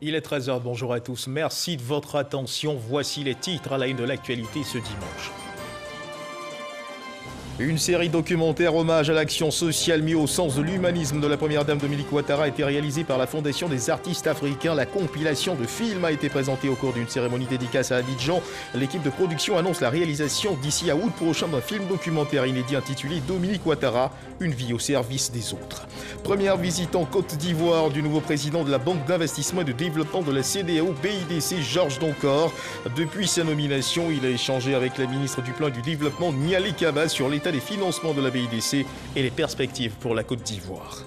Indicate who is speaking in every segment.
Speaker 1: Il est 13 h, bonjour à tous. Merci de votre attention. Voici les titres à la une de l'actualité ce dimanche. Une série documentaire hommage à l'action sociale mise au sens de l'humanisme de la première dame Dominique Ouattara a été réalisée par la Fondation des artistes africains. La compilation de films a été présentée au cours d'une cérémonie dédicace à Abidjan. L'équipe de production annonce la réalisation d'ici à août prochain d'un film documentaire inédit intitulé Dominique Ouattara, une vie au service des autres. Première visite en Côte d'Ivoire du nouveau président de la Banque d'investissement et de développement de la CEDEAO BIDC, Georges Donkor. Depuis sa nomination, il a échangé avec la ministre du Plan et du Développement, Niali Kaba, sur l'état des financements de la BIDC et les perspectives pour la Côte d'Ivoire.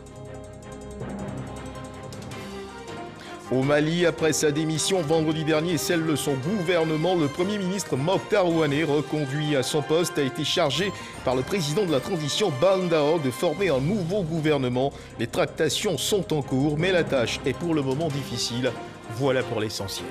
Speaker 1: Au Mali, après sa démission vendredi dernier et celle de son gouvernement, le Premier ministre Mokhtar Ouane, reconduit à son poste, a été chargé par le président de la transition Bandao de former un nouveau gouvernement. Les tractations sont en cours, mais la tâche est pour le moment difficile. Voilà pour l'essentiel.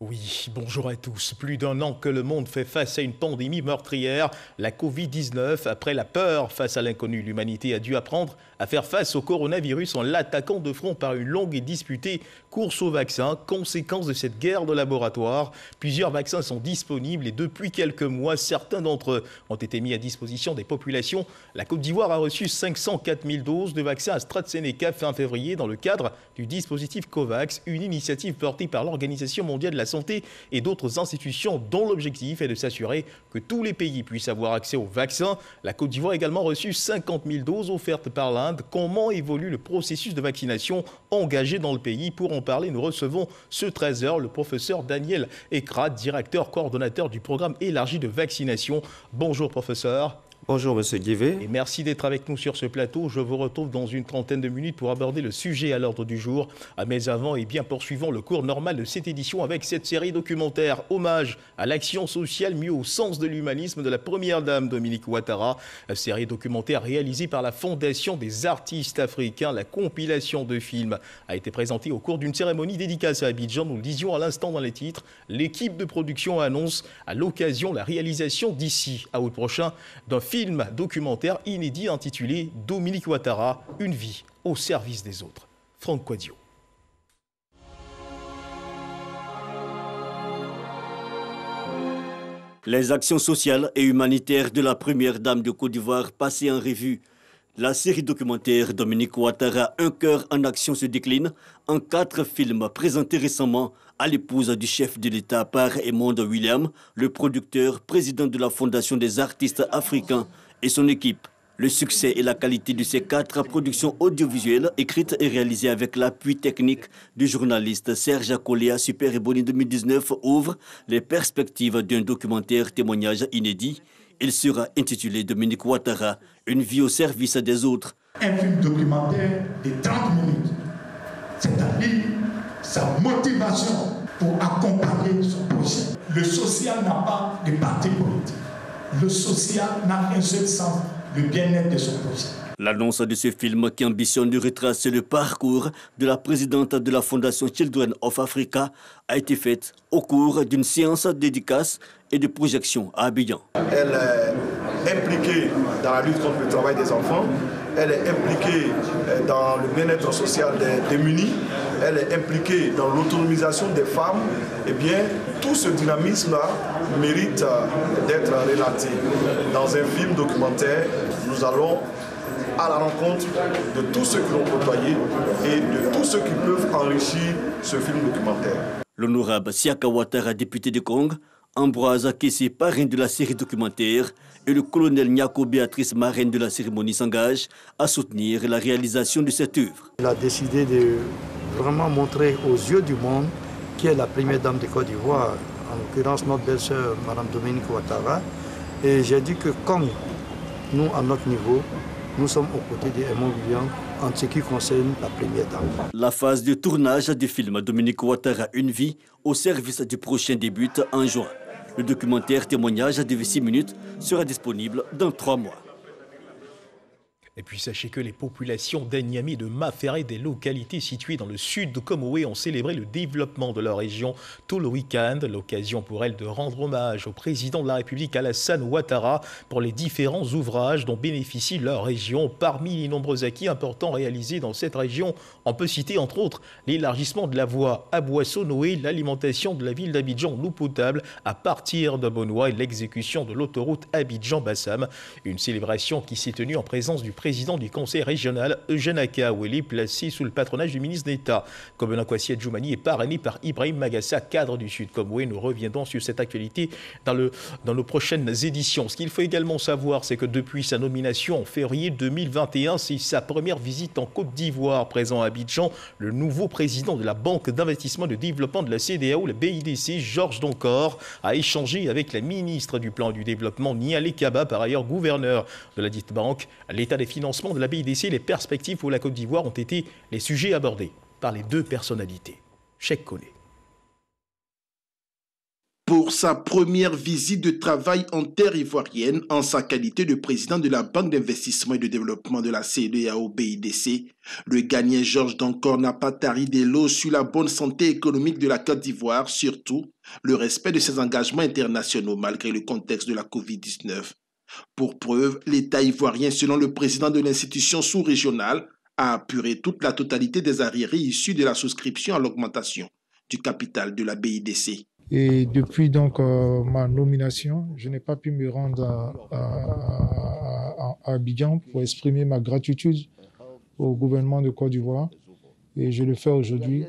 Speaker 1: Oui, bonjour à tous. Plus d'un an que le monde fait face à une pandémie meurtrière, la Covid-19. Après la peur face à l'inconnu, l'humanité a dû apprendre à faire face au coronavirus en l'attaquant de front par une longue et disputée course au vaccin. Conséquence de cette guerre de laboratoire, plusieurs vaccins sont disponibles et depuis quelques mois, certains d'entre eux ont été mis à disposition des populations. La Côte d'Ivoire a reçu 504 000 doses de vaccins AstraZeneca fin février dans le cadre du dispositif COVAX, une initiative portée par l'Organisation mondiale de la santé et d'autres institutions dont l'objectif est de s'assurer que tous les pays puissent avoir accès aux vaccins. La Côte d'Ivoire a également reçu 50 000 doses offertes par l'Inde. Comment évolue le processus de vaccination engagé dans le pays? Pour en parler, nous recevons ce 13 h le professeur Daniel Ekrat, directeur coordonnateur du programme élargi de vaccination. Bonjour professeur.
Speaker 2: Bonjour Monsieur Guivet.
Speaker 1: Et merci d'être avec nous sur ce plateau. Je vous retrouve dans une trentaine de minutes pour aborder le sujet à l'ordre du jour. Mais avant, poursuivons le cours normal de cette édition avec cette série documentaire hommage à l'action sociale mise au sens de l'humanisme de la première dame Dominique Ouattara. Série documentaire réalisée par la Fondation des artistes africains. La compilation de films a été présentée au cours d'une cérémonie dédicace à Abidjan. Nous le disions à l'instant dans les titres. L'équipe de production annonce à l'occasion la réalisation d'ici à août prochain d'un film documentaire inédit intitulé Dominique Ouattara, une vie au service des autres. Franck Quadio.
Speaker 3: Les actions sociales et humanitaires de la première dame de Côte d'Ivoire passées en revue. La série documentaire Dominique Ouattara, un cœur en action se décline en 4 films présentés récemment à l'épouse du chef de l'État par Edmond William, le producteur, président de la Fondation des artistes africains et son équipe. Le succès et la qualité de ces 4 productions audiovisuelles écrites et réalisées avec l'appui technique du journaliste Serge Akolia, Super Ebony 2019, ouvrent les perspectives d'un documentaire témoignage inédit. Il sera intitulé Dominique Ouattara, une vie au service des autres.
Speaker 4: Un film documentaire de 30 minutes, c'est-à-dire sa motivation pour accompagner son projet. Le social n'a pas de parti politique. Le social n'a qu'un seul sens, le bien-être de son projet.
Speaker 3: L'annonce de ce film qui ambitionne de retracer le parcours de la présidente de la Fondation Children of Africa a été faite au cours d'une séance dédicace et de projection à Abidjan.
Speaker 5: Elle est impliquée dans la lutte contre le travail des enfants, elle est impliquée dans le bien-être social des démunis, elle est impliquée dans l'autonomisation des femmes. Eh bien, tout ce dynamisme-là mérite d'être relaté. Dans un film documentaire, nous allons à la rencontre de tous ceux qui l'ont côtoyé et de tous ceux qui peuvent enrichir ce film documentaire.
Speaker 3: L'honorable Siaka Ouattara, député de Congo, Ambroise Kessé, parrain de la série documentaire, et le colonel Nyako Béatrice, marraine de la cérémonie, s'engagent à soutenir la réalisation de cette œuvre.
Speaker 6: Il a décidé de vraiment montrer aux yeux du monde qui est la première dame de Côte d'Ivoire, en l'occurrence notre belle-sœur, Mme Dominique Ouattara. Et j'ai dit que comme nous, à notre niveau, nous sommes aux côtés d'Edmond William en ce qui concerne la première dame.
Speaker 3: La phase de tournage du film Dominique Ouattara, une vie au service du prochain débute en juin. Le documentaire témoignage de 6 minutes sera disponible dans 3 mois.
Speaker 1: Et puis sachez que les populations d'Anyamé et de Maferé, des localités situées dans le sud de Comoé, ont célébré le développement de leur région tout le week-end. L'occasion pour elles de rendre hommage au président de la République Alassane Ouattara pour les différents ouvrages dont bénéficie leur région. Parmi les nombreux acquis importants réalisés dans cette région, on peut citer entre autres l'élargissement de la voie à Boisseau-Noé, l'alimentation de la ville d'Abidjan en eau potable à partir de Bonois et l'exécution de l'autoroute Abidjan-Bassam. Une célébration qui s'est tenue en présence du président du conseil régional, Eugène Akaoueli, placé sous le patronage du ministre d'État. Kobena Kwasi Adjoumani est parrainé par Ibrahim Magassa, cadre du Sud Comoé. Nous reviendrons sur cette actualité dans nos prochaines éditions. Ce qu'il faut également savoir, c'est que depuis sa nomination en février 2021, c'est sa première visite en Côte d'Ivoire. Présent à Abidjan, le nouveau président de la Banque d'investissement et de développement de la CEDEAO, la BIDC, Georges Doncor, a échangé avec la ministre du Plan et du Développement, Nialé Kaba, par ailleurs gouverneur de la dite banque. L'état des financements de la BIDC et les perspectives pour la Côte d'Ivoire ont été les sujets abordés par les deux personnalités. Cheikh Koné.
Speaker 2: Pour sa première visite de travail en terre ivoirienne, en sa qualité de président de la Banque d'investissement et de développement de la CEDEAO BIDC, le Ghanéen Georges Doncor n'a pas tari d'éloges sur la bonne santé économique de la Côte d'Ivoire, surtout le respect de ses engagements internationaux malgré le contexte de la Covid-19. Pour preuve, l'État ivoirien, selon le président de l'institution sous-régionale, a apuré toute la totalité des arriérés issus de la souscription à l'augmentation du capital de la BIDC.
Speaker 7: Et depuis donc ma nomination, je n'ai pas pu me rendre à Abidjan pour exprimer ma gratitude au gouvernement de Côte d'Ivoire. Et je le fais aujourd'hui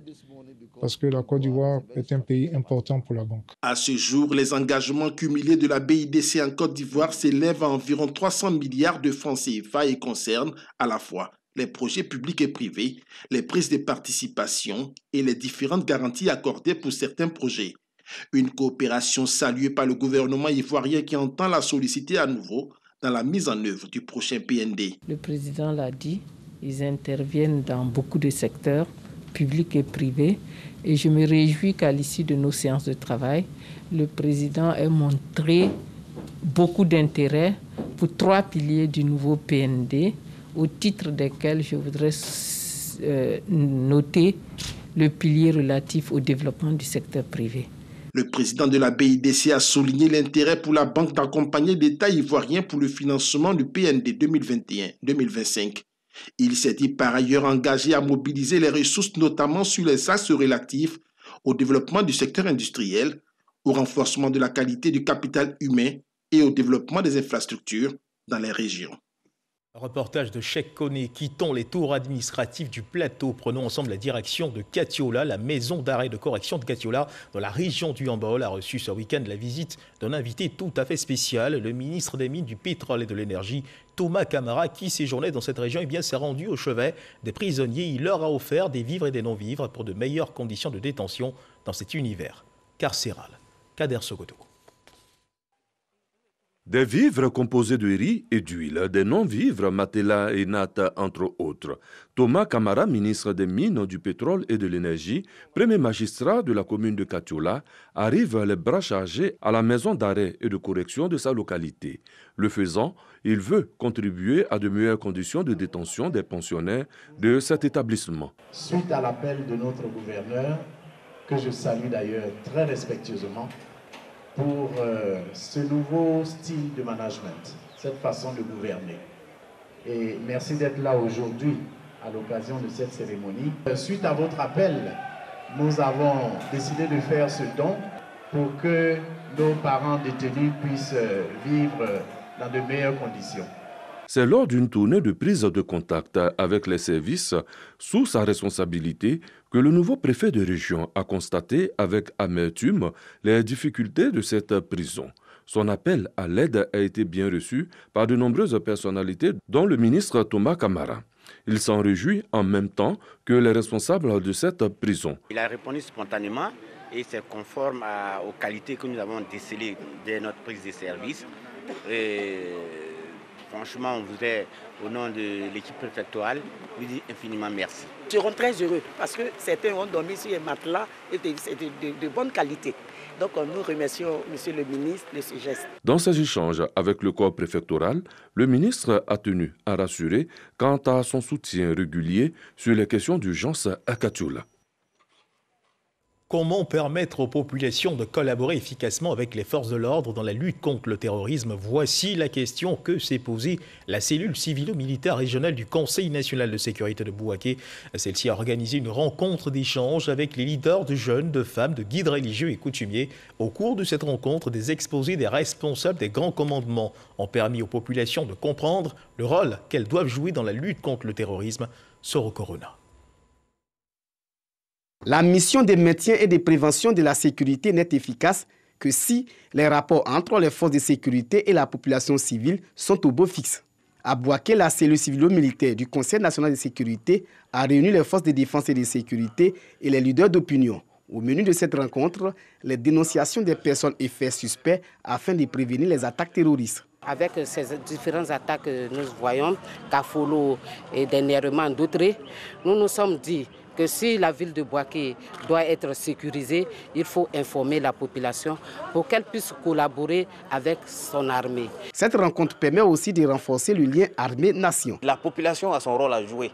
Speaker 7: parce que la Côte d'Ivoire est un pays important pour la banque.
Speaker 2: À ce jour, les engagements cumulés de la BIDC en Côte d'Ivoire s'élèvent à environ 300 milliards de francs CFA et concernent à la fois les projets publics et privés, les prises de participation et les différentes garanties accordées pour certains projets. Une coopération saluée par le gouvernement ivoirien qui entend la solliciter à nouveau dans la mise en œuvre du prochain PND.
Speaker 8: Le président l'a dit, ils interviennent dans beaucoup de secteurs, publics et privés, et je me réjouis qu'à l'issue de nos séances de travail, le président ait montré beaucoup d'intérêt pour 3 piliers du nouveau PND, au titre desquels je voudrais noter le pilier relatif au développement du secteur privé.
Speaker 2: Le président de la BIDC a souligné l'intérêt pour la banque d'accompagner l'État ivoirien pour le financement du PND 2021-2025. Il s'est dit par ailleurs engagé à mobiliser les ressources, notamment sur les axes relatifs au développement du secteur industriel, au renforcement de la qualité du capital humain et au développement des infrastructures dans les régions.
Speaker 1: Reportage de Cheikh Koné. Quittons les tours administratives du plateau. Prenons ensemble la direction de Katiola. La maison d'arrêt de correction de Katiola, dans la région du Yambol, a reçu ce week-end la visite d'un invité tout à fait spécial, le ministre des Mines, du Pétrole et de l'Énergie, Thomas Camara, qui séjournait dans cette région, s'est rendu au chevet des prisonniers. Il leur a offert des vivres et des non-vivres pour de meilleures conditions de détention dans cet univers carcéral. Kader Sogoto.
Speaker 9: Des vivres composés de riz et d'huile, des non-vivres, matelas et nattes, entre autres. Thomas Camara, ministre des Mines, du Pétrole et de l'Énergie, premier magistrat de la commune de Katiola, arrive les bras chargés à la maison d'arrêt et de correction de sa localité. Le faisant, il veut contribuer à de meilleures conditions de détention des pensionnaires de cet établissement.
Speaker 10: Suite à l'appel de notre gouverneur, que je salue d'ailleurs très respectueusement, pour ce nouveau style de management, cette façon de gouverner. Et merci d'être là aujourd'hui à l'occasion de cette cérémonie. Suite à votre appel, nous avons décidé de faire ce don pour que nos parents détenus puissent vivre dans de meilleures conditions.
Speaker 9: C'est lors d'une tournée de prise de contact avec les services sous sa responsabilité que le nouveau préfet de région a constaté avec amertume les difficultés de cette prison. Son appel à l'aide a été bien reçu par de nombreuses personnalités, dont le ministre Thomas Camara. Il s'en réjouit en même temps que les responsables de cette prison.
Speaker 11: Il a répondu spontanément et c'est conforme aux qualités que nous avons décelées dès notre prise de service. Franchement, on voudrait, au nom de l'équipe préfectorale, lui dire infiniment merci.
Speaker 12: Nous serons très heureux parce que certains ont dormi sur les matelas et de bonne qualité. Donc nous remercions M. le ministre de ce geste.
Speaker 9: Dans ces échanges avec le corps préfectoral, le ministre a tenu à rassurer quant à son soutien régulier sur les questions d'urgence à Katioula.
Speaker 1: Comment permettre aux populations de collaborer efficacement avec les forces de l'ordre dans la lutte contre le terrorisme? Voici la question que s'est posée la cellule civilo-militaire régionale du Conseil national de sécurité de Bouaké. Celle-ci a organisé une rencontre d'échange avec les leaders de jeunes, de femmes, de guides religieux et coutumiers. Au cours de cette rencontre, des exposés des responsables des grands commandements ont permis aux populations de comprendre le rôle qu'elles doivent jouer dans la lutte contre le terrorisme. Soro Corona.
Speaker 13: La mission de maintien et de prévention de la sécurité n'est efficace que si les rapports entre les forces de sécurité et la population civile sont au beau fixe. À Bouaké, la cellule civilo-militaire du Conseil national de sécurité a réuni les forces de défense et de sécurité et les leaders d'opinion. Au menu de cette rencontre, les dénonciations des personnes et faits suspects afin de prévenir les attaques terroristes.
Speaker 12: Avec ces différentes attaques que nous voyons, Kafolo et dernièrement d'autres, nous nous sommes dit que si la ville de Bouaké doit être sécurisée, il faut informer la population pour qu'elle puisse collaborer avec son armée.
Speaker 13: Cette rencontre permet aussi de renforcer le lien armée-nation.
Speaker 14: La population a son rôle à jouer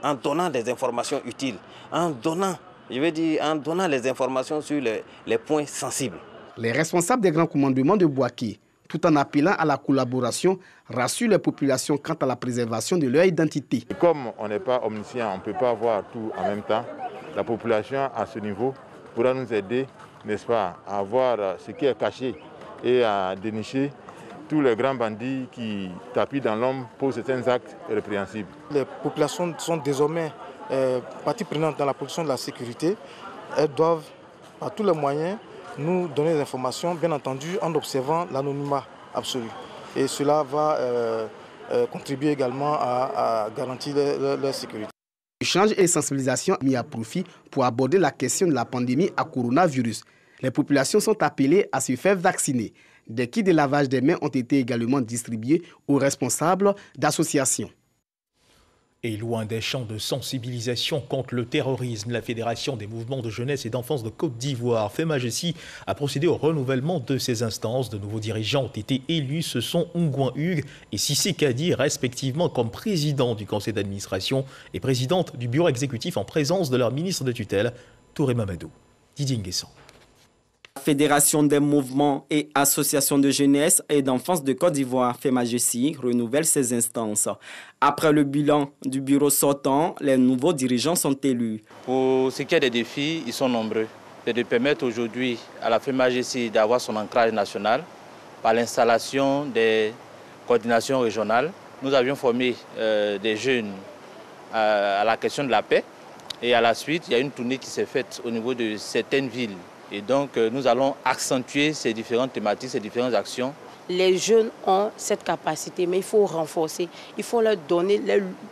Speaker 14: en donnant des informations utiles, en donnant les informations sur les points sensibles.
Speaker 13: Les responsables des grands commandements de Bouaké, tout en appelant à la collaboration, rassurent les populations quant à la préservation de leur identité.
Speaker 15: Comme on n'est pas omniscient, on ne peut pas voir tout en même temps, la population à ce niveau pourra nous aider, n'est-ce pas, à voir ce qui est caché et à dénicher tous les grands bandits qui tapis dans l'homme pour certains actes répréhensibles.
Speaker 6: Les populations sont désormais partie prenante dans la production de la sécurité. Elles doivent, par tous les moyens, nous donner des informations, bien entendu, en observant l'anonymat absolu. Et cela va contribuer également à garantir leur sécurité.
Speaker 13: Échange et sensibilisation mis à profit pour aborder la question de la pandémie à coronavirus. Les populations sont appelées à se faire vacciner. Des kits de lavage des mains ont été également distribués aux responsables d'associations.
Speaker 1: Et loin des champs de sensibilisation contre le terrorisme, la Fédération des mouvements de jeunesse et d'enfance de Côte d'Ivoire, FEMAGESI, a procédé au renouvellement de ses instances. De nouveaux dirigeants ont été élus. Ce sont Ongouin Hugues et Sissé Kadi, respectivement comme président du conseil d'administration et présidente du bureau exécutif en présence de leur ministre de tutelle, Touré Mamadou. Didier Nguessan.
Speaker 16: La Fédération des mouvements et associations de jeunesse et d'enfance de Côte d'Ivoire, FEMAGESI, renouvelle ses instances. Après le bilan du bureau sortant, les nouveaux dirigeants sont élus.
Speaker 17: Pour ce qui est des défis, ils sont nombreux. C'est de permettre aujourd'hui à la FEMAGESI d'avoir son ancrage national par l'installation des coordinations régionales. Nous avions formé des jeunes à la question de la paix et à la suite, il y a une tournée qui s'est faite au niveau de certaines villes. Et donc, nous allons accentuer ces différentes thématiques, ces différentes actions.
Speaker 18: Les jeunes ont cette capacité, mais il faut renforcer. Il faut leur donner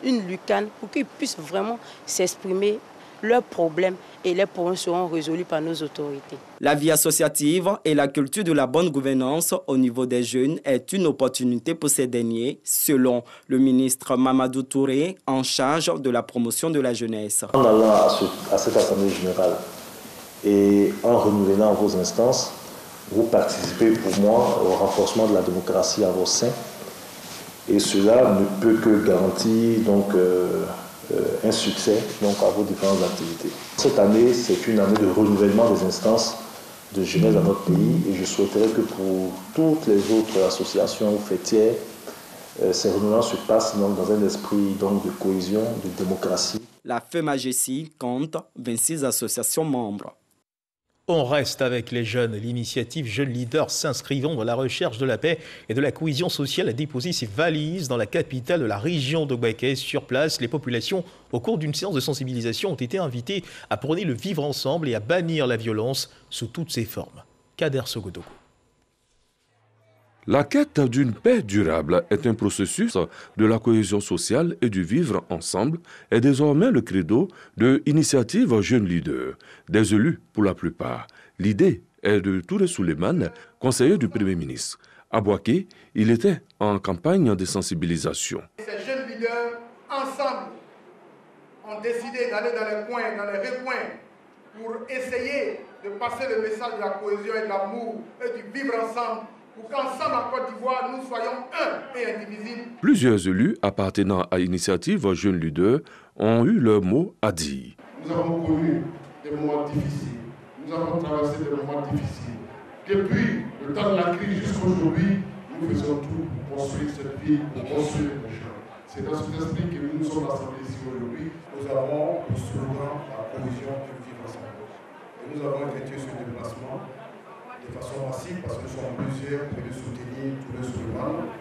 Speaker 18: une lucane pour qu'ils puissent vraiment s'exprimer leurs problèmes et les problèmes seront résolus par nos autorités.
Speaker 16: La vie associative et la culture de la bonne gouvernance au niveau des jeunes est une opportunité pour ces derniers, selon le ministre Mamadou Touré, en charge de la promotion de la jeunesse.
Speaker 19: En allant à cette assemblée générale, et en renouvelant vos instances, vous participez pour moi au renforcement de la démocratie à vos seins. Et cela ne peut que garantir donc, un succès donc, à vos différentes activités. Cette année, c'est une année de renouvellement des instances de jeunesse dans notre pays. Et je souhaiterais que pour toutes les autres associations fêtières, ces renouvellements se passent donc, dans un esprit donc, de cohésion, de démocratie.
Speaker 16: La FEMAGESI compte 26 associations membres.
Speaker 1: On reste avec les jeunes. L'initiative Jeunes Leaders s'inscrivant dans la recherche de la paix et de la cohésion sociale a déposé ses valises dans la capitale de la région de Bouaké. Sur place, les populations, au cours d'une séance de sensibilisation, ont été invitées à prôner le vivre ensemble et à bannir la violence sous toutes ses formes. Kader Sogodogo.
Speaker 9: La quête d'une paix durable est un processus de la cohésion sociale et du vivre ensemble est désormais le credo de l'initiative Jeunes Leaders, des élus pour la plupart. L'idée est de Touré Souleymane, conseiller du Premier ministre. À Bouaké, il était en campagne de sensibilisation.
Speaker 20: Ces jeunes leaders, ensemble, ont décidé d'aller dans les coins, dans les recoins pour essayer de passer le message de la cohésion et de l'amour et du vivre ensemble, pour qu'ensemble en Côte d'Ivoire, nous soyons un et indivisibles.
Speaker 9: Plusieurs élus appartenant à l'initiative Jeunes Leaders ont eu leur mot à dire.
Speaker 20: Nous avons connu des moments difficiles, nous avons traversé des moments difficiles. Depuis le temps de la crise jusqu'à aujourd'hui, nous faisons tout pour construire cette ville, pour construire le prochain. C'est dans cet esprit que nous sommes rassemblés ici aujourd'hui. Nous avons pour slogan la cohésion et le vivre ensemble. Et nous avons effectué ce déplacement de façon massive parce que nous sommes plusieurs pour de soutenir tous les slogan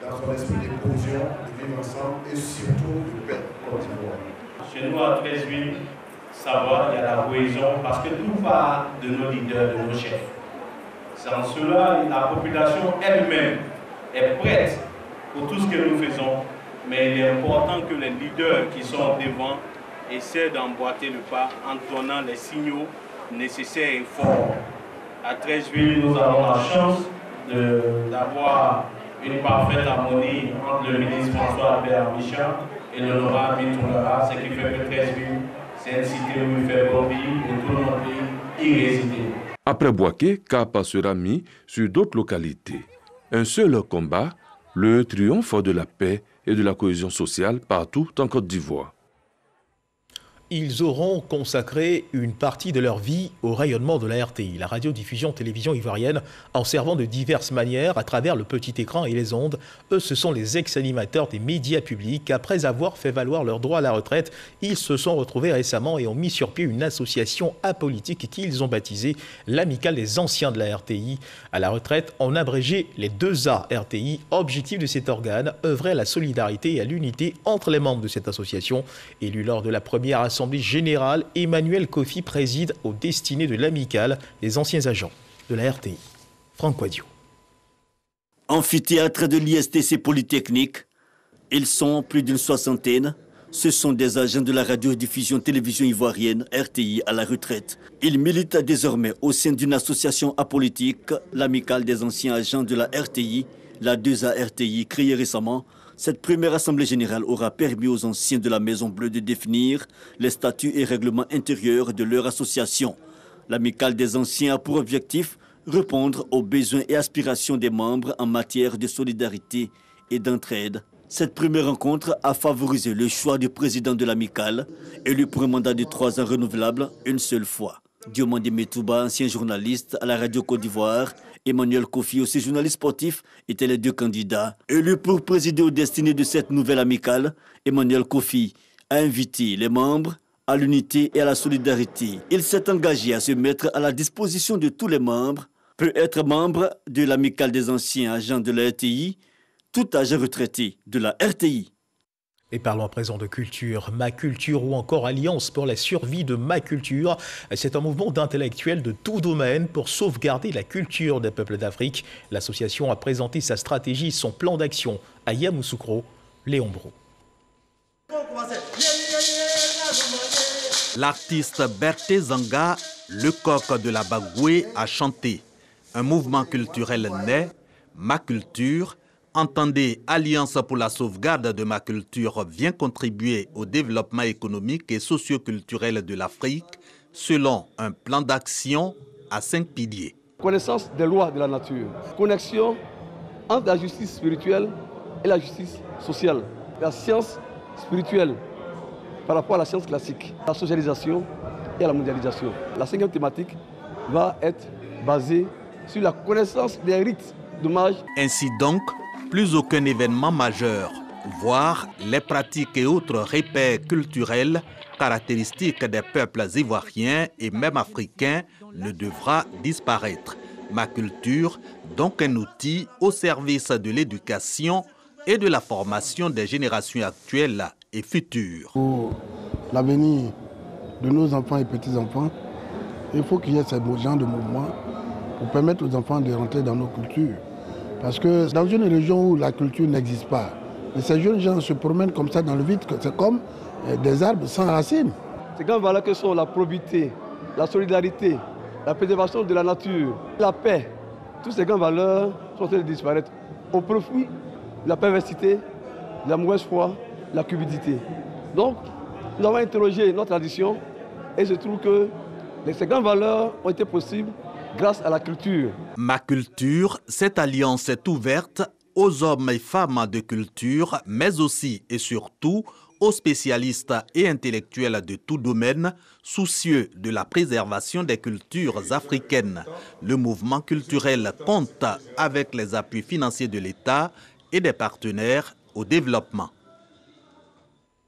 Speaker 20: dans son esprit de cohésion, de vivre ensemble et surtout de paix Côte d'Ivoire.
Speaker 21: Chez nous à 13 villes, savoir, il y a la cohésion parce que tout va de nos leaders, de nos chefs. Sans cela, la population elle-même est prête pour tout ce que nous faisons, mais il est important que les leaders qui sont devant essaient d'emboîter le pas en donnant les signaux nécessaires et forts. À 13 villes, nous avons la chance d'avoir une parfaite harmonie entre le ministre François Albert Michel et l'honorable Mitoulera, ce qui fait que 13 villes, c'est une cité où il fait bon vivre et tout notre pays y résider.
Speaker 9: Après Bouaké, cap sera mis sur d'autres localités. Un seul combat, le triomphe de la paix et de la cohésion sociale partout en Côte d'Ivoire.
Speaker 1: Ils auront consacré une partie de leur vie au rayonnement de la RTI, la radiodiffusion télévision ivoirienne, en servant de diverses manières à travers le petit écran et les ondes. Eux, ce sont les ex-animateurs des médias publics. Après avoir fait valoir leur droit à la retraite, ils se sont retrouvés récemment et ont mis sur pied une association apolitique qu'ils ont baptisée l'Amicale des anciens de la RTI. À la retraite, on abrégé les 2A RTI. Objectif de cet organe, œuvrer à la solidarité et à l'unité entre les membres de cette association. Élu lors de la première Assemblée générale, Emmanuel Kofi préside aux destinées de l'Amicale des anciens agents de la RTI. Franck Quadio.
Speaker 3: Amphithéâtre de l'ISTC Polytechnique, ils sont plus d'une soixantaine. Ce sont des agents de la radiodiffusion télévision ivoirienne RTI à la retraite. Ils militent désormais au sein d'une association apolitique, l'Amicale des anciens agents de la RTI, la 2A RTI, créée récemment. Cette première assemblée générale aura permis aux anciens de la Maison Bleue de définir les statuts et règlements intérieurs de leur association. L'Amicale des anciens a pour objectif répondre aux besoins et aspirations des membres en matière de solidarité et d'entraide. Cette première rencontre a favorisé le choix du président de l'Amicale, élu pour un mandat de 3 ans renouvelable une seule fois. Diomandé Metouba, ancien journaliste à la radio Côte d'Ivoire, Emmanuel Kofi, aussi journaliste sportif, étaient les deux candidats. Élu pour présider aux destinées de cette nouvelle amicale, Emmanuel Kofi a invité les membres à l'unité et à la solidarité. Il s'est engagé à se mettre à la disposition de tous les membres, peut être membre de l'Amicale des anciens agents de la RTI, tout agent retraité de la RTI.
Speaker 1: Et parlons à présent de culture, Ma Culture ou encore Alliance pour la survie de Ma Culture. C'est un mouvement d'intellectuels de tout domaine pour sauvegarder la culture des peuples d'Afrique. L'association a présenté sa stratégie, son plan d'action à Yamoussoukro, Léon Brou.
Speaker 22: L'artiste Berthé Zanga, le coq de la Bagoué, a chanté. Un mouvement culturel naît, Ma Culture. Entendez, Alliance pour la sauvegarde de ma culture vient contribuer au développement économique et socio-culturel de l'Afrique selon un plan d'action à 5 piliers.
Speaker 23: Connaissance des lois de la nature, connexion entre la justice spirituelle et la justice sociale, la science spirituelle par rapport à la science classique, la socialisation et à la mondialisation. La 5e thématique va être basée sur la connaissance des rites d'hommage.
Speaker 22: Ainsi donc, plus aucun événement majeur, voire les pratiques et autres repères culturels caractéristiques des peuples ivoiriens et même africains ne devra disparaître. Ma culture, donc un outil au service de l'éducation et de la formation des générations actuelles et futures.
Speaker 24: Pour l'avenir de nos enfants et petits-enfants, il faut qu'il y ait ce genre de mouvement pour permettre aux enfants de rentrer dans nos cultures. Parce que dans une région où la culture n'existe pas, et ces jeunes gens se promènent comme ça dans le vide, c'est comme des arbres sans racines.
Speaker 23: Ces grandes valeurs que sont la probité, la solidarité, la préservation de la nature, la paix, toutes ces grandes valeurs sont en train de disparaître au profit de la perversité, de la mauvaise foi, de la cupidité. Donc, nous avons interrogé notre tradition et il se trouve que Ces grandes valeurs ont été possibles grâce à la culture.
Speaker 22: Ma culture, cette alliance est ouverte aux hommes et femmes de culture, mais aussi et surtout aux spécialistes et intellectuels de tout domaine, soucieux de la préservation des cultures africaines. Le mouvement culturel compte avec les appuis financiers de l'État et des partenaires au développement.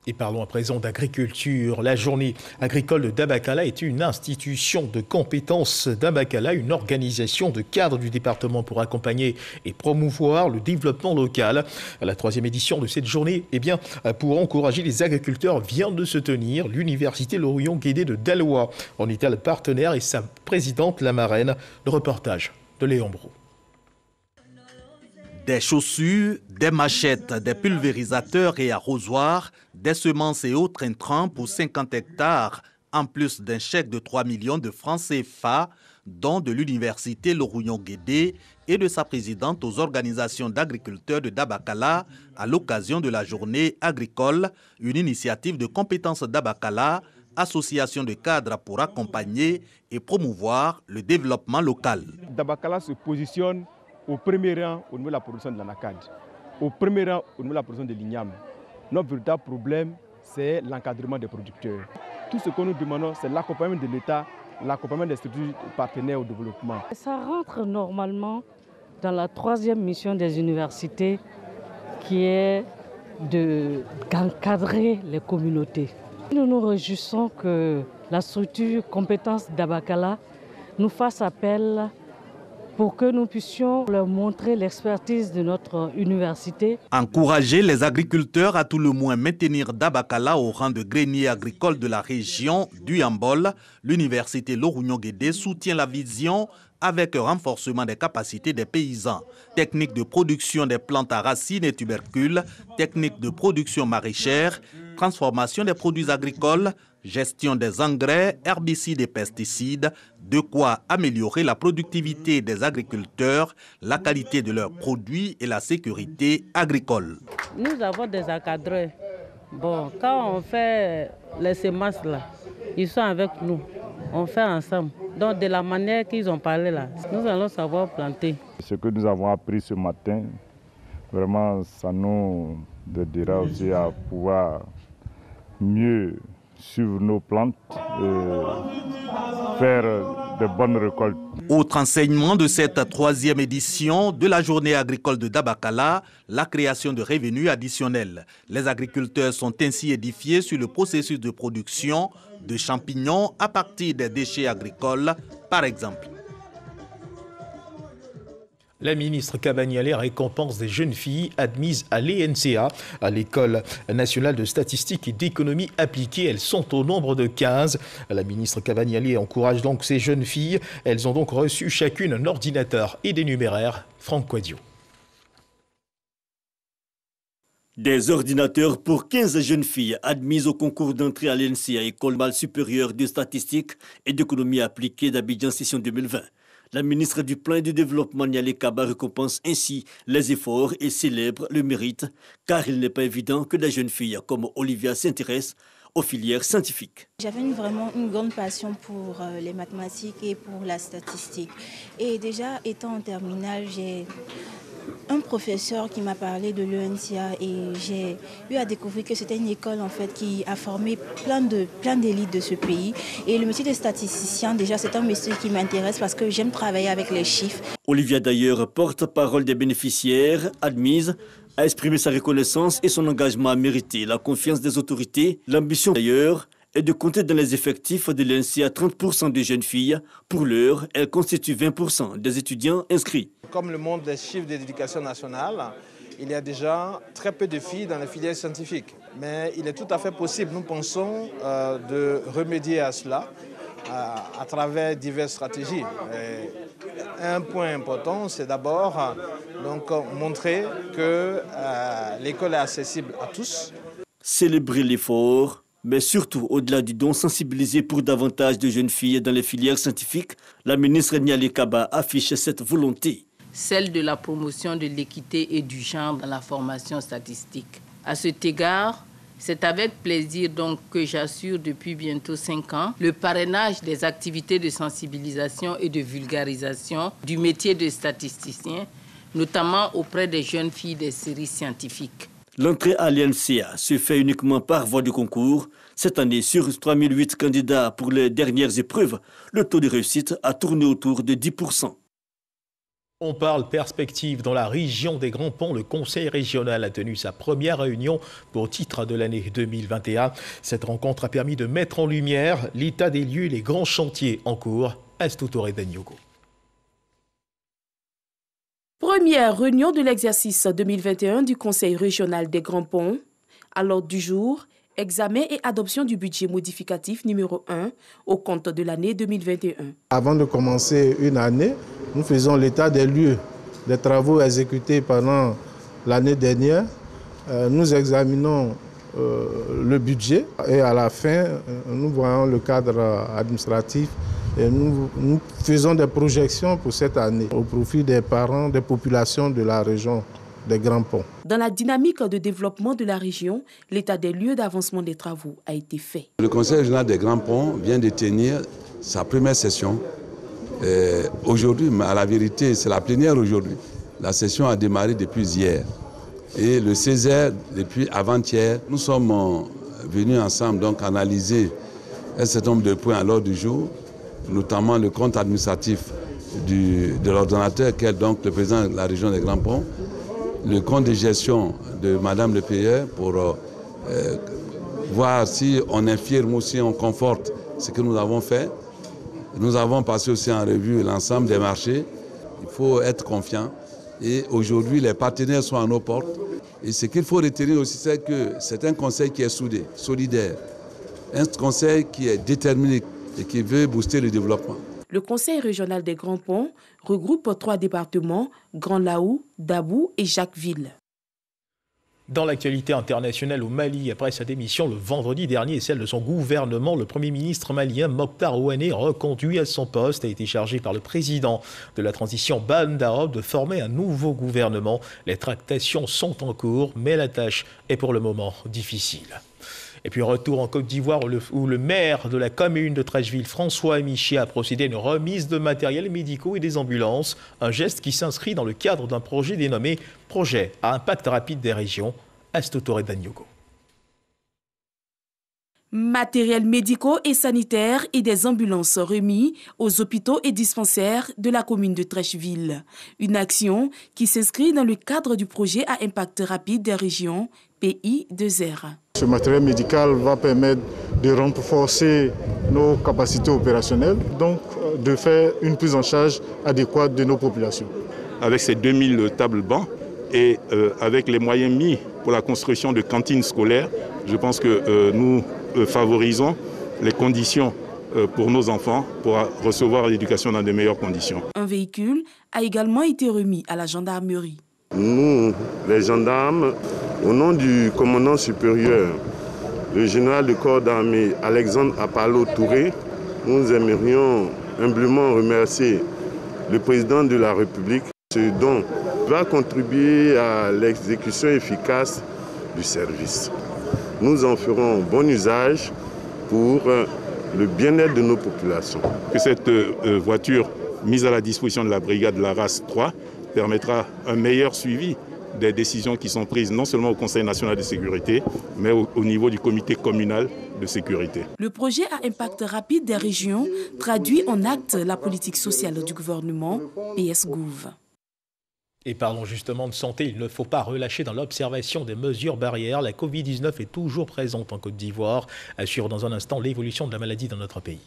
Speaker 1: Et parlons à présent d'agriculture. La journée agricole de Dabakala est une institution de compétences Dabakala, une organisation de cadre du département pour accompagner et promouvoir le développement local. La 3e édition de cette journée, pour encourager les agriculteurs, vient de se tenir. L'université Lorion-Guédé de Daloa en était le partenaire et sa présidente, la marraine. Le reportage de Léon Brou.
Speaker 22: Des chaussures, des machettes, des pulvérisateurs et arrosoirs, des semences et autres intrants pour 50 hectares, en plus d'un chèque de 3 millions de francs CFA, dont de l'université Lorion-Guédé et de sa présidente aux organisations d'agriculteurs de Dabakala à l'occasion de la journée agricole, une initiative de compétences Dabakala, association de cadres pour accompagner et promouvoir le développement local.
Speaker 4: Dabakala se positionne au premier rang au niveau de la production de l'anacade, au premier rang au niveau de la production de l'igname. Notre véritable problème, c'est l'encadrement des producteurs. Tout ce que nous demandons, c'est l'accompagnement de l'État, l'accompagnement des structures partenaires au développement.
Speaker 5: Ça rentre normalement dans la 3e mission des universités, qui est d'encadrer les communautés. Nous nous réjouissons que la structure compétences Dabakala nous fasse appel pour que nous puissions leur montrer l'expertise de notre université.
Speaker 22: Encourager les agriculteurs à tout le moins maintenir Dabakala au rang de grenier agricole de la région du Yambol, l'université Lorion-Guédé soutient la vision avec un renforcement des capacités des paysans. Techniques de production des plantes à racines et tubercules, techniques de production maraîchère, transformation des produits agricoles, gestion des engrais, herbicides et pesticides, de quoi améliorer la productivité des agriculteurs, la qualité de leurs produits et la sécurité agricole.
Speaker 5: Nous avons des encadreurs. Bon, quand on fait les semences là, ils sont avec nous. On fait ensemble. Donc de la manière qu'ils ont parlé là, nous allons savoir planter.
Speaker 7: Ce que nous avons appris ce matin, vraiment ça nous aidera aussi à pouvoir mieux suivre nos plantes et faire de bonnes récoltes.
Speaker 22: Autre enseignement de cette 3e édition de la journée agricole de Dabakala, la création de revenus additionnels. Les agriculteurs sont ainsi édifiés sur le processus de production de champignons à partir des déchets agricoles, par exemple.
Speaker 1: La ministre Kabaniale récompense des jeunes filles admises à l'ENCA, à l'École nationale de statistique et d'économie appliquée. Elles sont au nombre de 15. La ministre Kabaniale encourage donc ces jeunes filles. Elles ont donc reçu chacune un ordinateur et des numéraires. Franck Quadio.
Speaker 3: Des ordinateurs pour 15 jeunes filles admises au concours d'entrée à l'ENCA, École normale supérieure de statistique et d'économie appliquée d'Abidjan session 2020. La ministre du Plan et du Développement, Nialé Kaba, récompense ainsi les efforts et célèbre le mérite, car il n'est pas évident que des jeunes filles comme Olivia s'intéressent aux filières scientifiques.
Speaker 8: J'avais vraiment une grande passion pour les mathématiques et pour la statistique. Et déjà, étant en terminale, j'ai un professeur qui m'a parlé de l'ENCA et j'ai eu à découvrir que c'était une école en fait qui a formé plein d'élites de ce pays. Et le métier de statisticien, déjà, c'est un métier qui m'intéresse parce que j'aime travailler avec les chiffres.
Speaker 3: Olivia, d'ailleurs, porte-parole des bénéficiaires admises, a exprimé sa reconnaissance et son engagement à mériter la confiance des autorités. L'ambition, d'ailleurs, est de compter dans les effectifs de l'ENCA 30% de jeunes filles. Pour l'heure, elles constituent 20% des étudiants inscrits.
Speaker 25: Comme le monde des chiffres de l'éducation nationale, il y a déjà très peu de filles dans les filières scientifiques. Mais il est tout à fait possible, nous pensons, de remédier à cela à travers diverses stratégies. Et un point important, c'est d'abord montrer que l'école est accessible à tous.
Speaker 3: Célébrer l'effort, mais surtout, au-delà du don, sensibiliser pour davantage de jeunes filles dans les filières scientifiques, la ministre Nialé Kaba affiche cette volonté.
Speaker 12: Celle de la promotion de l'équité et du genre dans la formation statistique. À cet égard,
Speaker 2: C'est avec plaisir donc que j'assure depuis bientôt 5 ans le parrainage des activités de sensibilisation et de vulgarisation du métier de statisticien, notamment auprès des jeunes filles des séries scientifiques.
Speaker 3: L'entrée à l'INCA se fait uniquement par voie de concours. Cette année, sur 3008 candidats pour les dernières épreuves, le taux de réussite a tourné autour de 10%.
Speaker 1: On parle perspective dans la région des Grands Ponts. Le Conseil régional a tenu sa première réunion pour titre de l'année 2021. Cette rencontre a permis de mettre en lumière l'état des lieux et les grands chantiers en cours. Astutore Daniogo.
Speaker 10: Première réunion de l'exercice 2021 du Conseil régional des Grands Ponts. À l'ordre du jour, examen et adoption du budget modificatif numéro 1 au compte de l'année 2021.
Speaker 11: Avant de commencer une année, nous faisons l'état des lieux des travaux exécutés pendant l'année dernière. Nous examinons le budget et à la fin, nous voyons le cadre administratif et nous faisons des projections pour cette année au profit des parents, des populations de la région des Grands Ponts.
Speaker 10: Dans la dynamique de développement de la région, l'état des lieux d'avancement des travaux a été fait.
Speaker 14: Le Conseil régional des Grands Ponts vient de tenir sa première session. Aujourd'hui, à la vérité, c'est la plénière aujourd'hui. La session a démarré depuis hier. Et le Césaire, depuis avant-hier, nous sommes venus ensemble donc analyser un certain nombre de points à l'ordre du jour, notamment le compte administratif de l'ordonnateur, qui est donc le président de la région des Grands Ponts, le compte de gestion de Madame le payeur pour voir si on infirme ou si on conforte ce que nous avons fait. Nous avons passé aussi en revue l'ensemble des marchés. Il faut être confiant. Et aujourd'hui, les partenaires sont à nos portes. Et ce qu'il faut retenir aussi, c'est que c'est un conseil qui est soudé, solidaire. Un conseil qui est déterminé et qui veut booster le développement.
Speaker 10: Le Conseil régional des Grands Ponts regroupe 3 départements, Grand Laou, Dabou et Jacquesville.
Speaker 1: Dans l'actualité internationale au Mali, après sa démission le vendredi dernier et celle de son gouvernement, le Premier ministre malien Mokhtar Ouane, reconduit à son poste, a été chargé par le président de la transition Ban Darob de former un nouveau gouvernement. Les tractations sont en cours, mais la tâche est pour le moment difficile. Et puis retour en Côte d'Ivoire où le maire de la commune de Trècheville, François Michier, a procédé à une remise de matériel médicaux et des ambulances. Un geste qui s'inscrit dans le cadre d'un projet dénommé « Projet à impact rapide des régions ». Astutore Daniogo.
Speaker 10: Matériels médicaux et sanitaires et des ambulances remis aux hôpitaux et dispensaires de la commune de Trècheville. Une action qui s'inscrit dans le cadre du projet à impact rapide des régions PI2R.
Speaker 15: Ce matériel médical va permettre de renforcer nos capacités opérationnelles, donc de faire une prise en charge adéquate de nos populations.
Speaker 26: Avec ces 2000 tables bancs et avec les moyens mis pour la construction de cantines scolaires, je pense que nous favorisons les conditions pour nos enfants pour recevoir l'éducation dans de meilleures conditions.
Speaker 10: Un véhicule a également été remis à la gendarmerie.
Speaker 27: Nous, les gendarmes, au nom du commandant supérieur, le général de corps d'armée Alexandre Apalo Touré, nous aimerions humblement remercier le président de la République. Ce don va contribuer à l'exécution efficace du service. Nous en ferons bon usage pour le bien-être de nos populations.
Speaker 26: Que cette voiture mise à la disposition de la brigade de la race 3 permettra un meilleur suivi des décisions qui sont prises non seulement au Conseil national de sécurité, mais au niveau du comité communal de sécurité.
Speaker 10: Le projet à impact rapide des régions traduit en actes la politique sociale du gouvernement PS-Gouv.
Speaker 1: Et parlons justement de santé, il ne faut pas relâcher dans l'observation des mesures barrières. La Covid-19 est toujours présente en Côte d'Ivoire, assure dans un instant l'évolution de la maladie dans notre pays.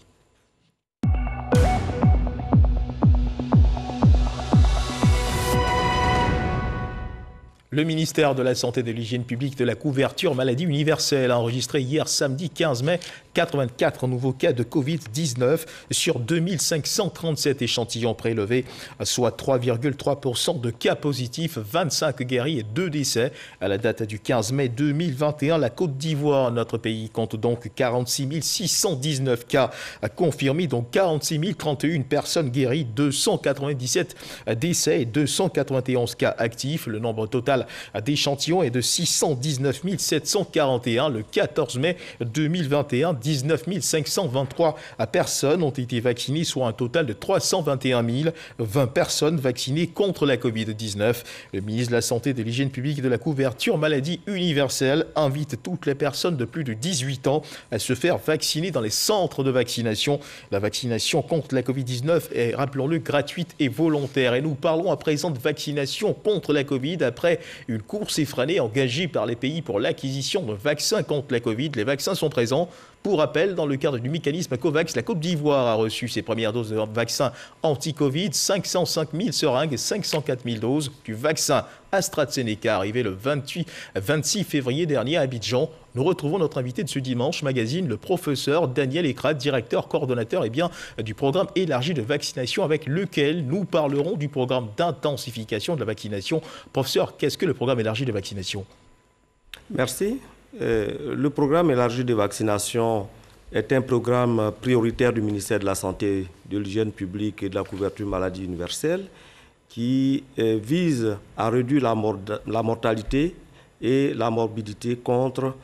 Speaker 1: Le ministère de la Santé et de l'Hygiène publique de la couverture maladie universelle a enregistré hier samedi 15 mai 84 nouveaux cas de Covid-19 sur 2537 échantillons prélevés, soit 3,3% de cas positifs, 25 guéris et 2 décès. À la date du 15 mai 2021, la Côte d'Ivoire, notre pays, compte donc 46 619 cas confirmés, donc 46 031 personnes guéries, 297 décès et 291 cas actifs. Le nombre total d'échantillons est de 619 741. Le 14 mai 2021, 19 523 personnes ont été vaccinées, soit un total de 321 020 personnes vaccinées contre la Covid-19. Le ministre de la Santé et de l'Hygiène publique et de la couverture maladie universelle invite toutes les personnes de plus de 18 ans à se faire vacciner dans les centres de vaccination. La vaccination contre la Covid-19 est, rappelons-le, gratuite et volontaire. Et nous parlons à présent de vaccination contre la Covid après une course effrénée engagée par les pays pour l'acquisition de vaccins contre la Covid. Les vaccins sont présents. Pour rappel, dans le cadre du mécanisme COVAX, la Côte d'Ivoire a reçu ses premières doses de vaccins anti-Covid, 505 000 seringues et 504 000 doses du vaccin AstraZeneca arrivé le 26 février dernier à Abidjan. Nous retrouvons notre invité de ce dimanche magazine, le professeur Daniel Ekrat, directeur coordonnateur du programme élargi de vaccination avec lequel nous parlerons du programme d'intensification de la vaccination. Professeur, qu'est-ce que le programme élargi de vaccination?
Speaker 6: Merci. Le programme élargi de vaccination est un programme prioritaire du ministère de la Santé, de l'Hygiène publique et de la couverture maladie universelle qui vise à réduire la mortalité et la morbidité contre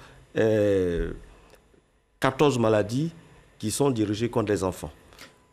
Speaker 6: 14 maladies qui sont dirigées contre les enfants.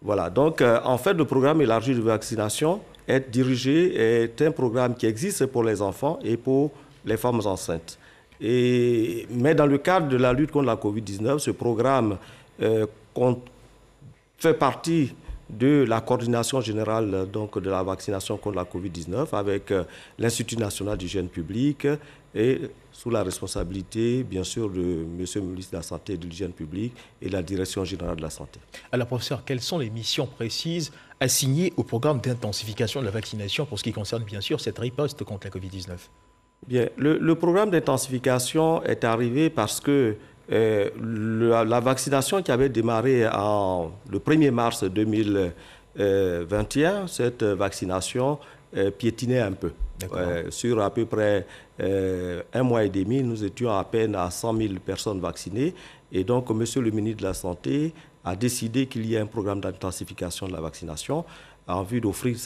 Speaker 6: Voilà, donc en fait le programme élargi de vaccination est un programme qui existe pour les enfants et pour les femmes enceintes. Mais dans le cadre de la lutte contre la Covid-19, ce programme fait partie de la coordination générale donc, de la vaccination contre la Covid-19 avec l'Institut national d'hygiène publique et sous la responsabilité, bien sûr, de M. le ministre de la Santé et de l'Hygiène publique et de la Direction générale de la Santé.
Speaker 1: Alors, professeur, quelles sont les missions précises assignées au programme d'intensification de la vaccination pour ce qui concerne, bien sûr, cette riposte contre la Covid-19 ?
Speaker 6: Bien, le programme d'intensification est arrivé parce que la vaccination qui avait démarré le 1er mars 2021, cette vaccination piétinait un peu. Sur à peu près un mois et demi, nous étions à peine à 100 000 personnes vaccinées. Et donc, monsieur le ministre de la Santé a décidé qu'il y ait un programme d'intensification de la vaccination en vue d'offrir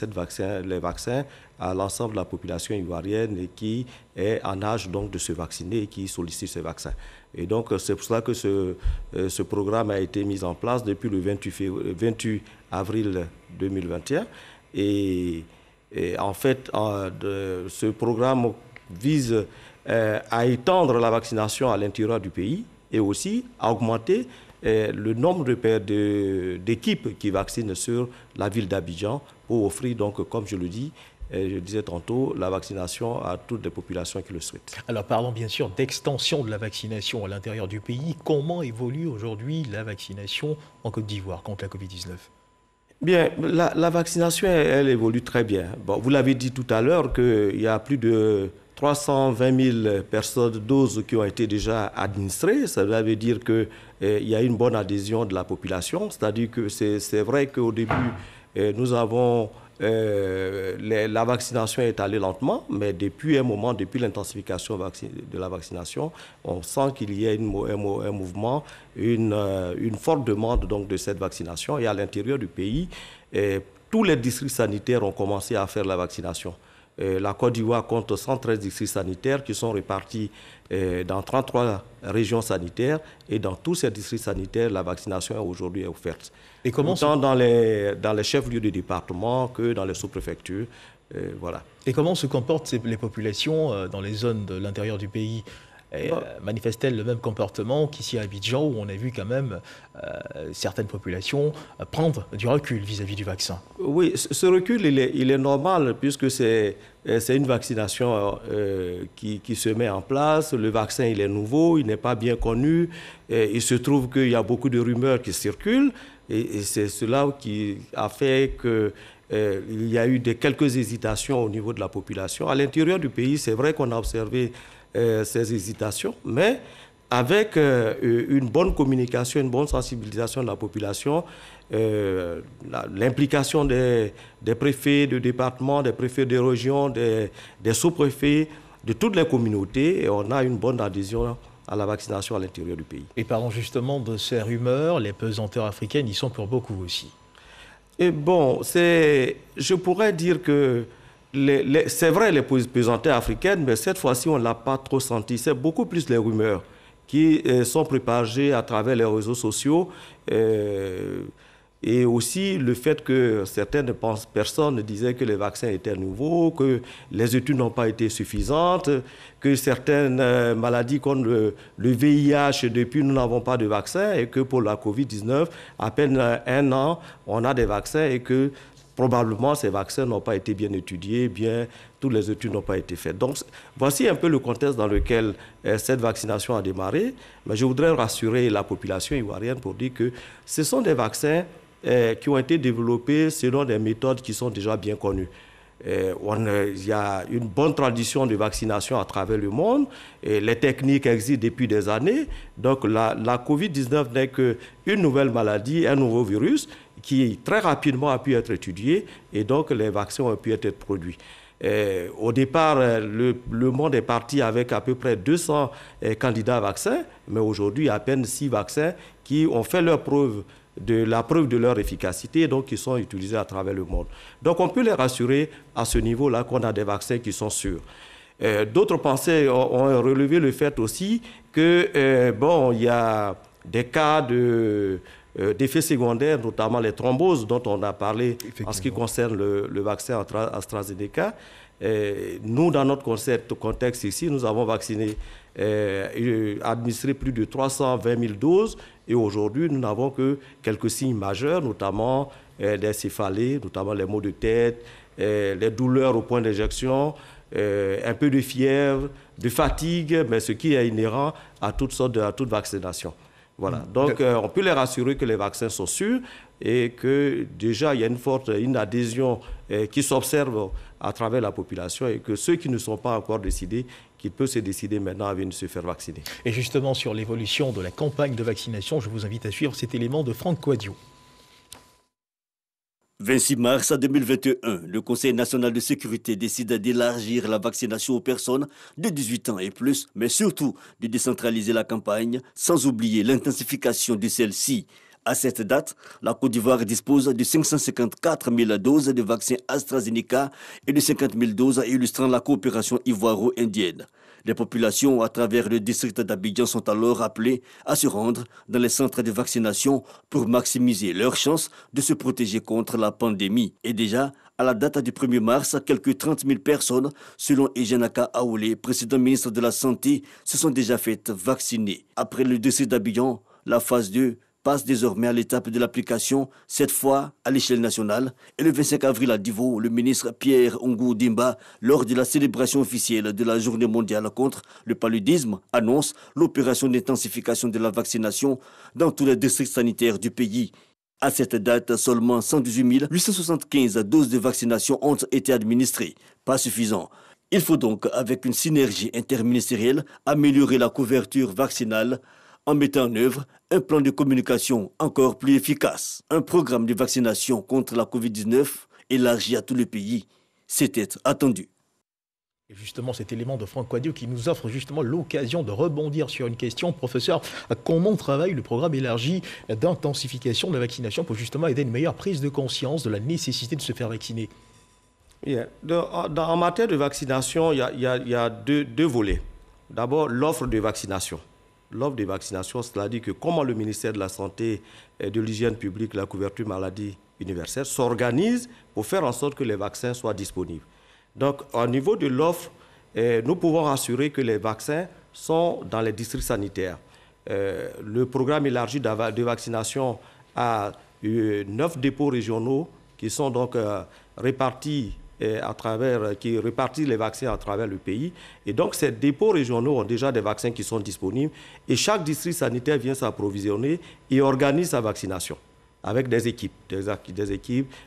Speaker 6: les vaccins à l'ensemble de la population ivoirienne et qui est en âge donc de se vacciner et qui sollicite ces vaccins. Et donc c'est pour cela que ce programme a été mis en place depuis le 28 avril 2021. Et en fait, ce programme vise à étendre la vaccination à l'intérieur du pays et aussi à augmenter le nombre d'équipes qui vaccinent sur la ville d'Abidjan pour offrir, donc, comme je le dis, je disais tantôt, la vaccination à toutes les populations qui le souhaitent.
Speaker 1: Alors parlons bien sûr d'extension de la vaccination à l'intérieur du pays. Comment évolue aujourd'hui la vaccination en Côte d'Ivoire contre la Covid-19 ?
Speaker 6: Bien, la vaccination, elle évolue très bien. Bon, vous l'avez dit tout à l'heure qu'il y a plus de 320 000 doses qui ont été déjà administrées. Ça veut dire qu'il y a une bonne adhésion de la population. C'est-à-dire que c'est vrai qu'au début, nous avons... la vaccination est allée lentement, mais depuis un moment, depuis l'intensification de la vaccination, on sent qu'il y a un mouvement, une forte demande donc, de cette vaccination. Et à l'intérieur du pays, tous les districts sanitaires ont commencé à faire la vaccination. La Côte d'Ivoire compte 113 districts sanitaires qui sont répartis dans 33 régions sanitaires. Et dans tous ces districts sanitaires, la vaccination aujourd'hui est offerte. Et comment autant dans les chefs-lieux de département que dans les sous-préfectures. Voilà.
Speaker 1: Et comment se comportent les populations dans les zones de l'intérieur du pays ? Manifeste-t-elle le même comportement qu'ici à Abidjan, où on a vu quand même certaines populations prendre du recul vis-à-vis du vaccin?
Speaker 6: Oui, ce recul, il est normal, puisque c'est une vaccination qui se met en place. Le vaccin, il est nouveau, il n'est pas bien connu. Il se trouve qu'il y a beaucoup de rumeurs qui circulent, et c'est cela qui a fait que il y a eu quelques hésitations au niveau de la population. À l'intérieur du pays, c'est vrai qu'on a observé ces hésitations, mais avec une bonne communication, une bonne sensibilisation de la population, l'implication des préfets de département, des préfets de région, des sous-préfets, de toutes les communautés, et on a une bonne adhésion à la vaccination à l'intérieur du pays.
Speaker 1: Et parlons justement de ces rumeurs, les pesanteurs africaines y sont pour beaucoup aussi.
Speaker 6: Et bon, je pourrais dire que c'est vrai les pesanteurs africaines, mais cette fois-ci on ne l'a pas trop senti. C'est beaucoup plus les rumeurs qui sont propagées à travers les réseaux sociaux. Et aussi le fait que certaines personnes disaient que les vaccins étaient nouveaux, que les études n'ont pas été suffisantes, que certaines maladies comme le VIH, depuis nous n'avons pas de vaccin, et que pour la COVID-19, à peine 1 an, on a des vaccins et que probablement ces vaccins n'ont pas été bien étudiés, toutes les études n'ont pas été faites. Donc voici un peu le contexte dans lequel cette vaccination a démarré. Mais je voudrais rassurer la population ivoirienne pour dire que ce sont des vaccins qui ont été développés selon des méthodes qui sont déjà bien connues. Il y a une bonne tradition de vaccination à travers le monde. Et les techniques existent depuis des années. Donc la COVID-19 n'est qu'une nouvelle maladie, un nouveau virus qui très rapidement a pu être étudié et donc les vaccins ont pu être produits. Au départ, le monde est parti avec à peu près 200 candidats à vaccins, mais aujourd'hui, à peine 6 vaccins qui ont fait la preuve de leur efficacité, donc qui sont utilisés à travers le monde. Donc on peut les rassurer à ce niveau-là qu'on a des vaccins qui sont sûrs. D'autres pensées ont relevé le fait aussi que, il y a des cas d'effets secondaires, notamment les thromboses dont on a parlé en ce qui concerne le vaccin AstraZeneca. Nous, dans notre contexte ici, nous avons vacciné, administré plus de 320 000 doses et aujourd'hui, nous n'avons que quelques signes majeurs, notamment des céphalées, notamment les maux de tête, les douleurs au point d'injection, un peu de fièvre, de fatigue, mais ce qui est inhérent à toute vaccination. Voilà. Donc, on peut les rassurer que les vaccins sont sûrs et que déjà, il y a une adhésion qui s'observe à travers la population et que ceux qui ne sont pas encore décidés, qu'ils peuvent se décider maintenant à venir se faire vacciner.
Speaker 1: Et justement, sur l'évolution de la campagne de vaccination, je vous invite à suivre cet élément de Franck Coadio.
Speaker 3: 26 mars 2021, le Conseil national de sécurité décide d'élargir la vaccination aux personnes de 18 ans et plus, mais surtout de décentraliser la campagne, sans oublier l'intensification de celle-ci. À cette date, la Côte d'Ivoire dispose de 554 000 doses de vaccins AstraZeneca et de 50 000 doses illustrant la coopération ivoiro-indienne. Les populations à travers le district d'Abidjan sont alors appelées à se rendre dans les centres de vaccination pour maximiser leurs chances de se protéger contre la pandémie. Et déjà, à la date du 1er mars, quelques 30 000 personnes, selon Ejenaka Aoulé, président ministre de la Santé, se sont déjà faites vacciner. Après le district d'Abidjan, la phase 2 passe désormais à l'étape de l'application, cette fois à l'échelle nationale. Et le 25 avril à Divo, le ministre Pierre Ongou Dimba, lors de la célébration officielle de la Journée mondiale contre le paludisme, annonce l'opération d'intensification de la vaccination dans tous les districts sanitaires du pays. À cette date, seulement 118 875 doses de vaccination ont été administrées. Pas suffisant. Il faut donc, avec une synergie interministérielle, améliorer la couverture vaccinale en mettant en œuvre un plan de communication encore plus efficace. Un programme de vaccination contre la COVID-19 élargi à tout le pays, c'était attendu.
Speaker 1: Et justement, cet élément de Franck Coadio qui nous offre justement l'occasion de rebondir sur une question. Professeur, comment travaille le programme élargi d'intensification de la vaccination pour justement aider une meilleure prise de conscience de la nécessité de se faire vacciner? En matière de vaccination, il y a deux volets. D'abord, l'offre de vaccination. L'offre de vaccination, cela dit que comment le ministère de la Santé et de l'Hygiène publique, la couverture maladie universelle, s'organise pour faire en sorte que les vaccins soient disponibles. Donc, au niveau de l'offre, nous pouvons assurer que les vaccins sont dans les districts sanitaires. Le programme élargi de vaccination a 9 dépôts régionaux qui sont donc répartis qui répartissent les vaccins à travers le pays. Et donc, ces dépôts régionaux ont déjà des vaccins qui sont disponibles et chaque district sanitaire vient s'approvisionner et organise sa vaccination avec des équipes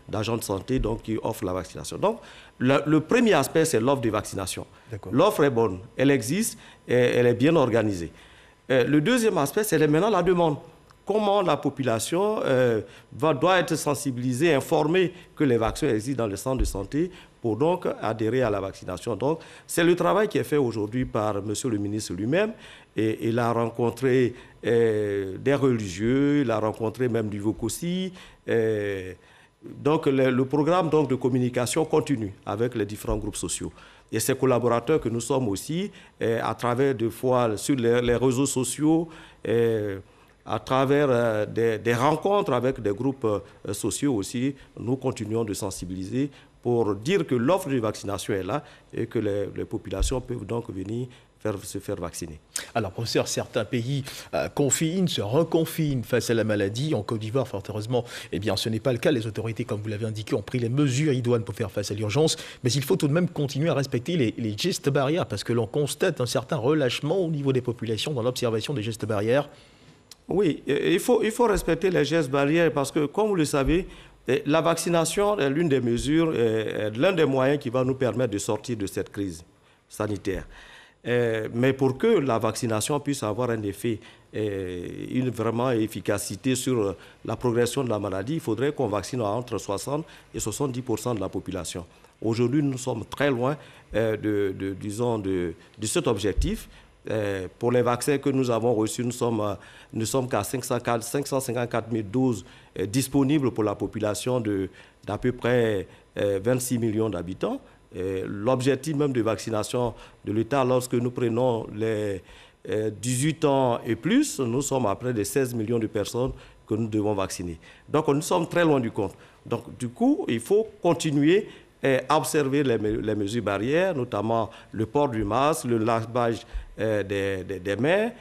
Speaker 1: d'agents de santé donc, qui offrent la vaccination. Donc, le premier aspect, c'est l'offre de vaccination. L'offre est bonne, elle existe et elle est bien organisée.
Speaker 6: Le deuxième aspect, c'est maintenant la demande. Comment la population doit être sensibilisée, informée que les vaccins existent dans les centres de santé pour donc adhérer à la vaccination. Donc, c'est le travail qui est fait aujourd'hui par M. le ministre lui-même. Et il a rencontré des religieux, il a rencontré même du Vokosi. Donc, le programme donc, de communication continue avec les différents groupes sociaux. Et ces collaborateurs que nous sommes aussi, à travers des fois sur les réseaux sociaux, à travers des rencontres avec des groupes sociaux aussi, nous continuons de sensibiliser pour dire que l'offre de vaccination est là et que les populations peuvent donc venir se faire vacciner.
Speaker 1: Alors, professeur, certains pays confinent, se reconfinent face à la maladie. En Côte d'Ivoire, fort heureusement, eh bien, ce n'est pas le cas. Les autorités, comme vous l'avez indiqué, ont pris les mesures idoines pour faire face à l'urgence. Mais il faut tout de même continuer à respecter les gestes barrières parce que l'on constate un certain relâchement au niveau des populations dans l'observation des gestes barrières.
Speaker 6: Oui, il faut respecter les gestes barrières parce que, comme vous le savez, la vaccination est l'une des mesures, l'un des moyens qui va nous permettre de sortir de cette crise sanitaire. Mais pour que la vaccination puisse avoir un effet, une vraiment efficacité sur la progression de la maladie, il faudrait qu'on vaccine entre 60 et 70% de la population. Aujourd'hui, nous sommes très loin de cet objectif. Pour les vaccins que nous avons reçus, nous sommes qu'à 554 000 doses disponibles pour la population d'à peu près 26 millions d'habitants. L'objectif même de vaccination de l'État, lorsque nous prenons les 18 ans et plus, nous sommes à près de 16 millions de personnes que nous devons vacciner. Donc nous sommes très loin du compte. Donc du coup, il faut continuer à observer les mesures barrières, notamment le port du masque, le lavage des mains,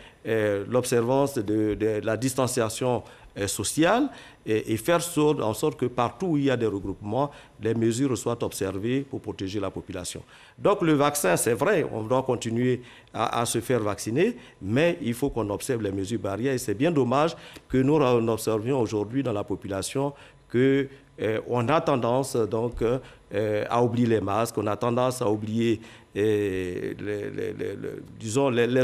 Speaker 6: l'observance de la distanciation sociale et faire en sorte que partout où il y a des regroupements, les mesures soient observées pour protéger la population. Donc le vaccin, c'est vrai, on doit continuer à se faire vacciner, mais il faut qu'on observe les mesures barrières et c'est bien dommage que nous observions aujourd'hui dans la population que on a tendance donc à oublier les masques, on a tendance à oublier les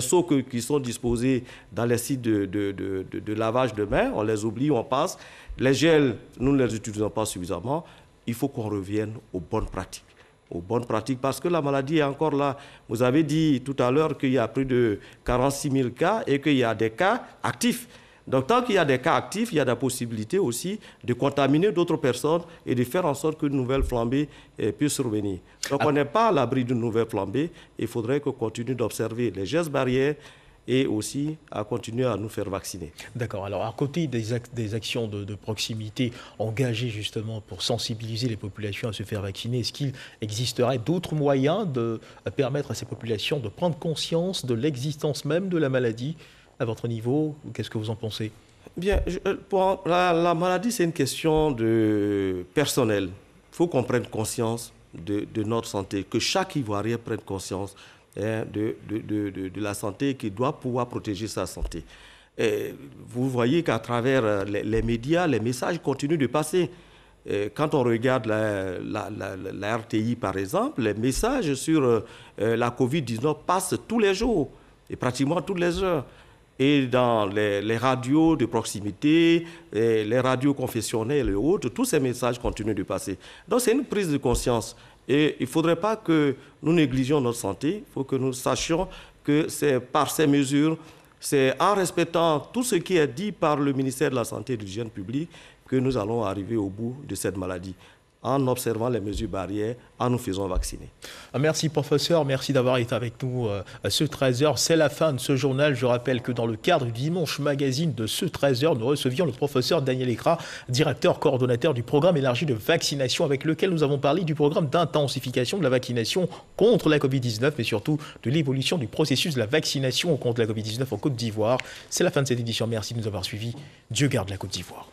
Speaker 6: seaux qui sont disposés dans les sites de lavage de mains, on les oublie, on passe. Les gels, nous ne les utilisons pas suffisamment. Il faut qu'on revienne aux bonnes pratiques. Aux bonnes pratiques parce que la maladie est encore là. Vous avez dit tout à l'heure qu'il y a plus de 46 000 cas et qu'il y a des cas actifs. Donc, tant qu'il y a des cas actifs, il y a la possibilité aussi de contaminer d'autres personnes et de faire en sorte qu'une nouvelle flambée puisse survenir. Donc, on n'est pas à l'abri d'une nouvelle flambée. Il faudrait qu'on continue d'observer les gestes barrières et aussi à continuer à nous faire vacciner.
Speaker 1: D'accord. Alors, à côté des actions de proximité engagées justement pour sensibiliser les populations à se faire vacciner, est-ce qu'il existerait d'autres moyens de permettre à ces populations de prendre conscience de l'existence même de la maladie ? À votre niveau, qu'est-ce que vous en pensez?
Speaker 6: Bien, pour la maladie, c'est une question de personnel. Il faut qu'on prenne conscience de notre santé, que chaque Ivoirien prenne conscience de la santé et qu'il doit pouvoir protéger sa santé. Et vous voyez qu'à travers les médias, les messages continuent de passer. Quand on regarde la RTI, par exemple, les messages sur la Covid-19 passent tous les jours et pratiquement toutes les heures. Et dans les radios de proximité, les radios confessionnelles et autres, tous ces messages continuent de passer. Donc c'est une prise de conscience. Et il ne faudrait pas que nous négligions notre santé. Il faut que nous sachions que c'est par ces mesures, c'est en respectant tout ce qui est dit par le ministère de la Santé et de l'Hygiène publique que nous allons arriver au bout de cette maladie, en observant les mesures barrières, en nous faisant vacciner.
Speaker 1: Merci professeur, merci d'avoir été avec nous à ce 13h. C'est la fin de ce journal. Je rappelle que dans le cadre du Dimanche Magazine de ce 13h, nous recevions le professeur Daniel Ekra, directeur coordonnateur du programme élargi de vaccination avec lequel nous avons parlé du programme d'intensification de la vaccination contre la Covid-19, mais surtout de l'évolution du processus de la vaccination contre la Covid-19 en Côte d'Ivoire. C'est la fin de cette édition. Merci de nous avoir suivis. Dieu garde la Côte d'Ivoire.